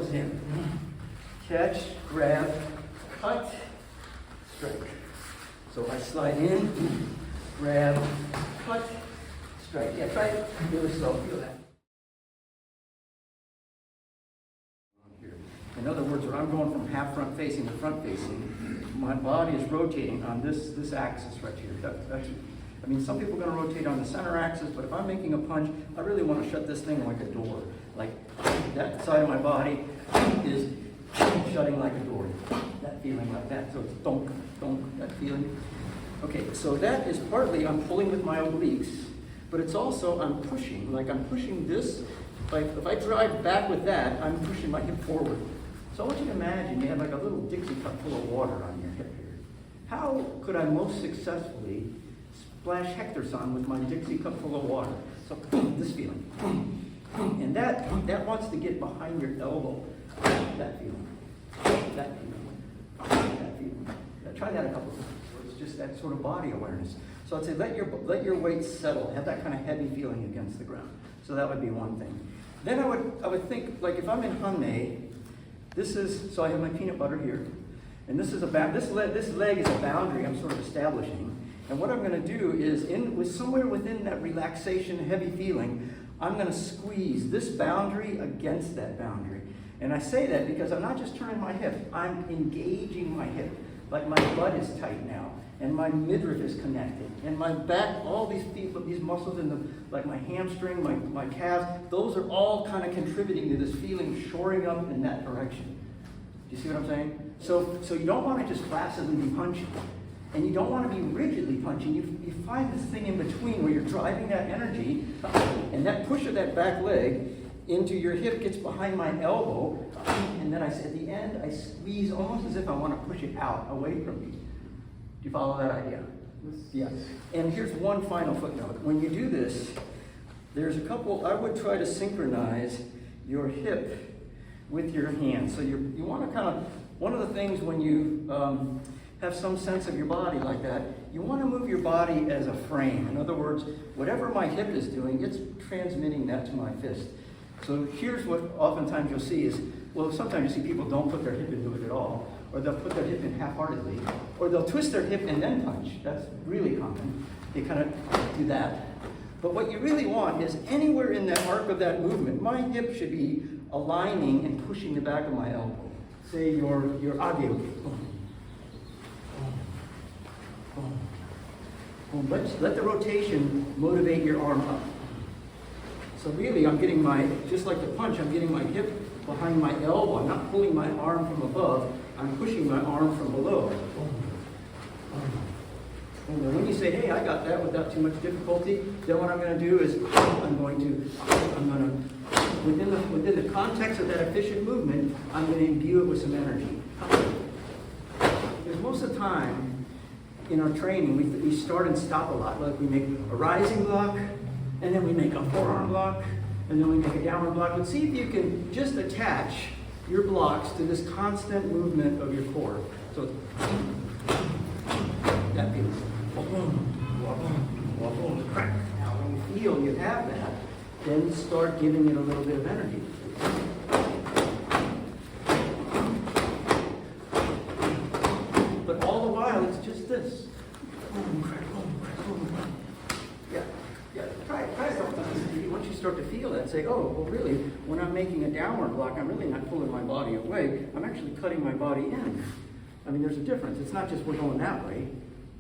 elbows in. Catch, grab, cut, strike. So I slide in, grab, cut, strike. Yeah, try it really slow. Feel that. In other words, when I'm going from half front facing to front facing, my body is rotating on this axis right here. I mean, some people are going to rotate on the center axis, but if I'm making a punch, I really want to shut this thing like a door. Like that side of my body is shutting like a door. That feeling like that. So it's donk, donk, that feeling. Okay, so that is partly I'm pulling with my obliques, but it's also I'm pushing. Like I'm pushing this. Like if I drive back with that, I'm pushing my hip forward. So I want you to imagine you have like a little Dixie cup full of water on your hip here. How could I most successfully splash Hectorson with my Dixie cup full of water? So this feeling. And that wants to get behind your elbow. That feeling. That feeling. That feeling. Try that a couple of times. So it's just that sort of body awareness. So I'd say let your weight settle. Have that kind of heavy feeling against the ground. So that would be one thing. Then I would think, like if I'm in Hanmei, so I have my peanut butter here, and this leg is a boundary I'm sort of establishing. And what I'm going to do is, somewhere within that relaxation, heavy feeling, I'm going to squeeze this boundary against that boundary. And I say that because I'm not just turning my hip, I'm engaging my hip. Like my butt is tight now, and my midriff is connected, and my back, all these muscles like my hamstring, my calves, those are all kind of contributing to this feeling shoring up in that direction. Do you see what I'm saying? So you don't want to just placidly be punching, and you don't want to be rigidly punching. You find this thing in between where you're driving that energy, and that push of that back leg into your hip gets behind my elbow, and then at the end, I squeeze almost as if I want to push it out, away from me. Do you follow that idea? Yes. And here's one final footnote. When you do this, there's a couple, I would try to synchronize your hip with your hands. So you want to kind of, one of the things when you have some sense of your body like that, you want to move your body as a frame. In other words, whatever my hip is doing, it's transmitting that to my fist. So here's what oftentimes you'll see is, well, sometimes you see people don't put their hip into it at all, or they'll put their hip in half-heartedly, or they'll twist their hip and then punch. That's really common. They kind of do that. But what you really want is anywhere in that arc of that movement, my hip should be aligning and pushing the back of my elbow. Say your agyo. Let the rotation motivate your arm up. So really, I'm getting just like the punch, I'm getting my hip behind my elbow. I'm not pulling my arm from above, I'm pushing my arm from below. And then when you say, hey, I got that without too much difficulty, then what I'm going to do is I'm going to, within the context of that efficient movement, I'm going to imbue it with some energy. Because most of the time in our training, we start and stop a lot. Like we make a rising block, and then we make a forearm block, and then we make a downward block. But see if you can just attach your blocks to this constant movement of your core. So that feels crack. Now when you feel you have that, then start giving it a little bit of energy. But all the while, it's just this. Yeah, try it sometimes. Once you start to feel that, say, oh, well really, when I'm making a downward block, I'm really not pulling my body away. I'm actually cutting my body in. I mean, there's a difference. It's not just we're going that way.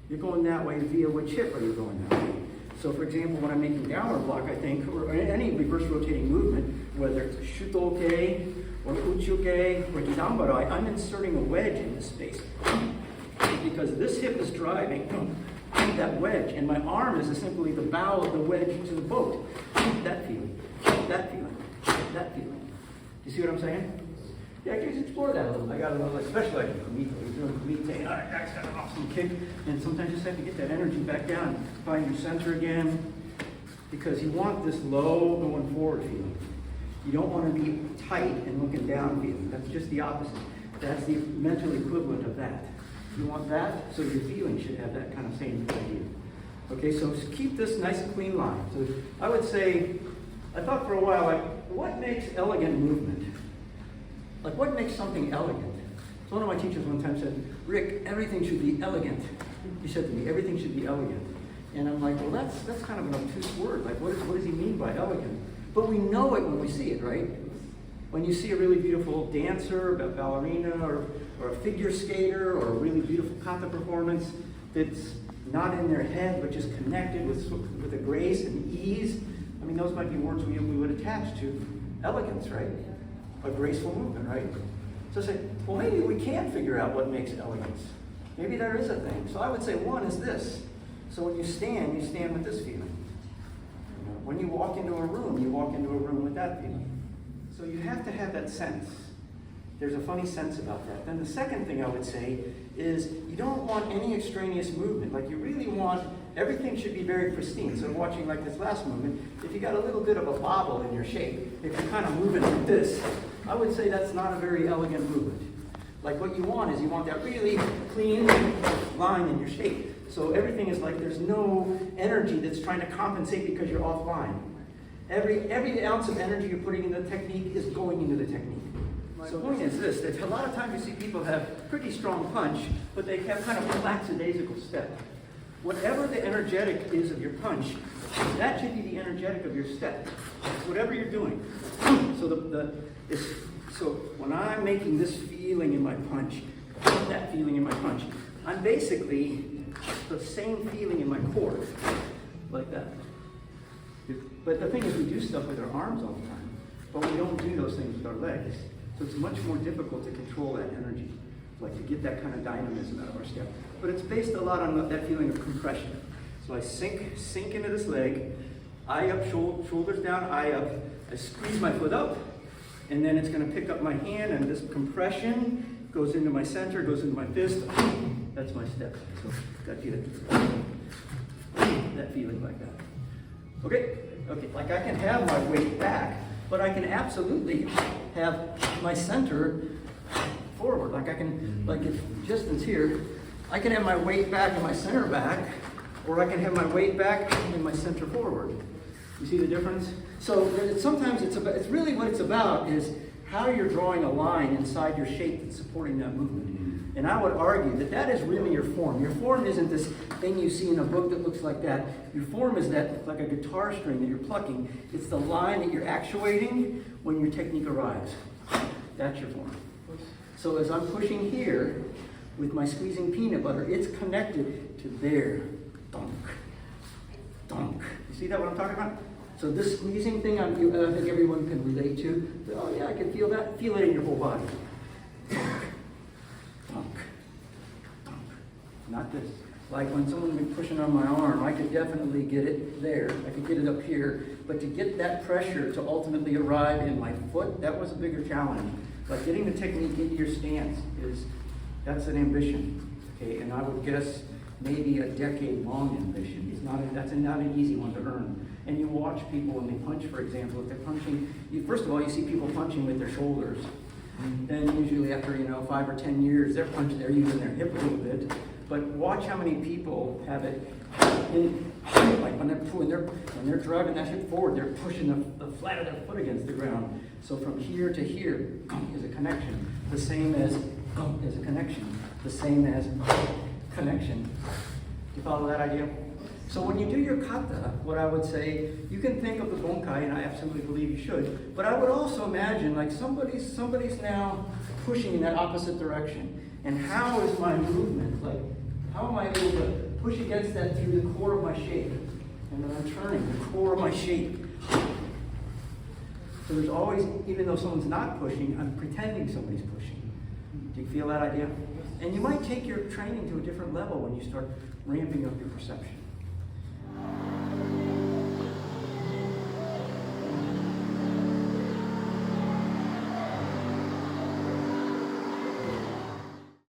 You're going that way via which hip are you going that way? So for example, when I'm making downward block, I think, or any reverse rotating movement, whether it's shutoke, or uchuke, or jidambarai, I'm inserting a wedge in this space. Because this hip is driving that wedge, and my arm is simply the bow of the wedge to the boat. That feeling, that feeling, that feeling. Do you see what I'm saying? Yeah, just explore that a little. I got a little, especially like Keiko. He's doing Keiko, saying, all right, guys, got an awesome kick. And sometimes you just have to get that energy back down, find your center again, because you want this low going forward feeling. You don't want to be tight and looking down feeling. That's just the opposite. That's the mental equivalent of that. You want that, so your feeling should have that kind of same idea. Okay, so keep this nice and clean line. So I would say, I thought for a while, like, what makes elegant movement? Like what makes something elegant? So one of my teachers one time said, Rick, everything should be elegant. He said to me, everything should be elegant. And I'm like, well, that's kind of an obtuse word. Like, what does he mean by elegant? But we know it when we see it, right? When you see a really beautiful dancer, a ballerina, or a figure skater, or a really beautiful kata performance that's not in their head, but just connected with a grace and ease. I mean, those might be words we would attach to elegance, right? A graceful movement, right? So say, well, maybe we can figure out what makes elegance. Maybe there is a thing. So I would say one is this. So when you stand with this feeling. When you walk into a room, you walk into a room with that feeling. So you have to have that sense. There's a funny sense about that. Then the second thing I would say is you don't want any extraneous movement. Like you really want, everything should be very pristine. So watching like this last movement, if you got a little bit of a bobble in your shape, if you're kind of moving like this, I would say that's not a very elegant movement. Like what you want is you want that really clean line in your shape. So everything is like there's no energy that's trying to compensate because you're offline. Every ounce of energy you're putting in the technique is going into the technique. So the point is this, that a lot of times you see people have pretty strong punch, but they have kind of a lackadaisical step. Whatever the energetic is of your punch, that should be the energetic of your step. Whatever you're doing. So when I'm making this feeling in my punch, that feeling in my punch, I'm basically the same feeling in my core, like that. But the thing is, we do stuff with our arms all the time, but we don't do those things with our legs. So it's much more difficult to control that energy, like to get that kind of dynamism out of our step. But it's based a lot on that feeling of compression. So I sink into this leg, eye up, shoulders down, eye up. I squeeze my foot up, and then it's going to pick up my hand, and this compression goes into my center, goes into my fist. That's my step. So that feeling like that. Okay, like I can have my weight back, but I can absolutely have my center forward. Like I can, like if distance here, I can have my weight back and my center back, or I can have my weight back and my center forward. You see the difference? So sometimes it's really what it's about is how you're drawing a line inside your shape that's supporting that movement. And I would argue that is really your form. Your form isn't this thing you see in a book that looks like that. Your form is that, like a guitar string that you're plucking. It's the line that you're actuating when your technique arrives. That's your form. So as I'm pushing here with my squeezing peanut butter, it's connected to there. Donk. Donk. You see that what I'm talking about? So this squeezing thing, I think everyone can relate to. Oh yeah, I can feel that. Feel it in your whole body. Donk. Donk. Not this. Like when someone would be pushing on my arm, I could definitely get it there. I could get it up here. But to get that pressure to ultimately arrive in my foot, that was a bigger challenge. Like getting the technique into your stance that's an ambition. Okay, and I would guess maybe a decade-long ambition. That's not an easy one to earn. And you watch people when they punch, for example, if they're punching, first of all, you see people punching with their shoulders. Then usually after 5 or 10 years, they're using their hip a little bit. But watch how many people have it like when they're driving that hip forward, they're pushing the flat of their foot against the ground. So from here to here is a connection. The same as is a connection. The same as connection. You follow that idea? So when you do your kata, what I would say, you can think of the bonkai, and I absolutely believe you should, but I would also imagine like somebody's now pushing in that opposite direction. And how is my movement? Like, how am I able to push against that through the core of my shape? And then I'm turning the core of my shape. So there's always, even though someone's not pushing, I'm pretending somebody's pushing. Do you feel that idea? And you might take your training to a different level when you start ramping up your perception.